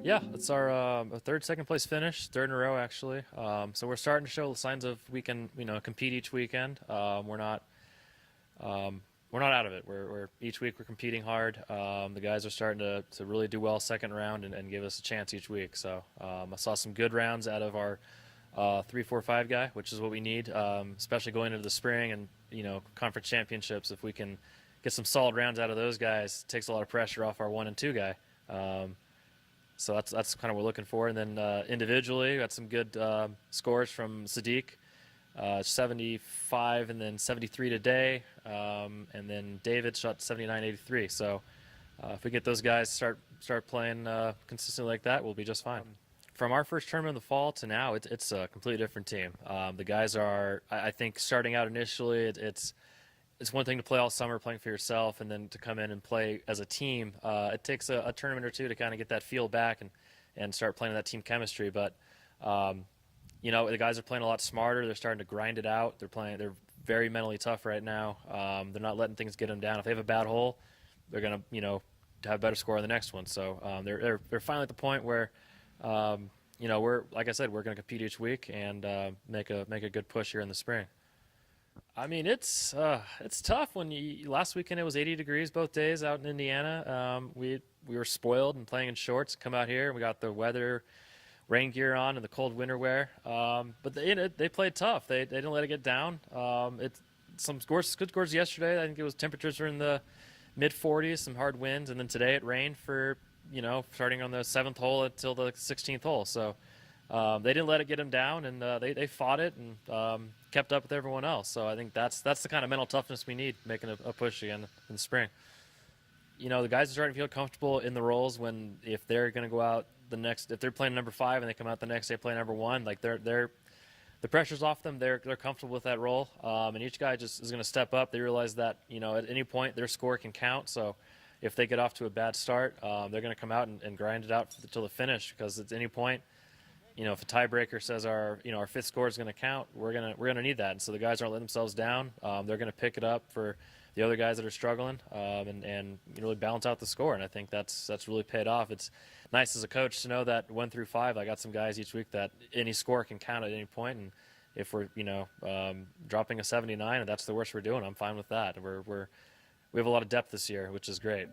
Yeah, it's our second place finish, third in a row actually. So we're starting to show signs of we can, compete each weekend. We're not out of it. We're each week we're competing hard. The guys are starting to really do well second round and give us a chance each week. So I saw some good rounds out of our 3, 4, 5 guy, which is what we need, especially going into the spring and conference championships. If we can get some solid rounds out of those guys, it takes a lot of pressure off our 1 and 2 guy. So that's kind of what we're looking for. And then individually, got some good scores from Sadiq, 75 and then 73 today. And then David shot 79, 83. So if we get those guys start playing consistently like that, we'll be just fine. From our first tournament in the fall to now, it's a completely different team. The guys are, I think, starting out initially, it's one thing to play all summer playing for yourself, and then to come in and play as a team. It takes a tournament or two to kind of get that feel back and start playing that team chemistry. But the guys are playing a lot smarter. They're starting to grind it out. They're very mentally tough right now. They're not letting things get them down. If they have a bad hole, they're gonna have a better score on the next one. So they're finally at the point where we're, like I said, we're gonna compete each week and make a good push here in the spring. I mean, it's tough when last weekend it was 80 degrees both days out in Indiana. We were spoiled and playing in shorts. Come out here, we got the weather, rain gear on, and the cold winter wear. But they played tough. They didn't let it get down. Some scores, good scores yesterday. I think it was temperatures were in the mid 40s, some hard winds, and then today it rained for starting on the 7th hole until the 16th hole. So. They didn't let it get them down, and they fought it and kept up with everyone else. So I think that's the kind of mental toughness we need making a push again in the spring. The guys are starting to feel comfortable in the roles when if they're going to go out if they're playing number 5 and they come out the next day playing number 1, like the pressure's off them. They're comfortable with that role, and each guy just is going to step up. They realize that at any point their score can count. So if they get off to a bad start, they're going to come out and grind it out until the finish, because at any point. If a tiebreaker says our 5th score is going to count, we're gonna need that. And so the guys aren't letting themselves down. They're going to pick it up for the other guys that are struggling, and really balance out the score. And I think that's really paid off. It's nice as a coach to know that 1 through 5, I got some guys each week that any score can count at any point. And if we're dropping a 79 and that's the worst we're doing, I'm fine with that. We have a lot of depth this year, which is great.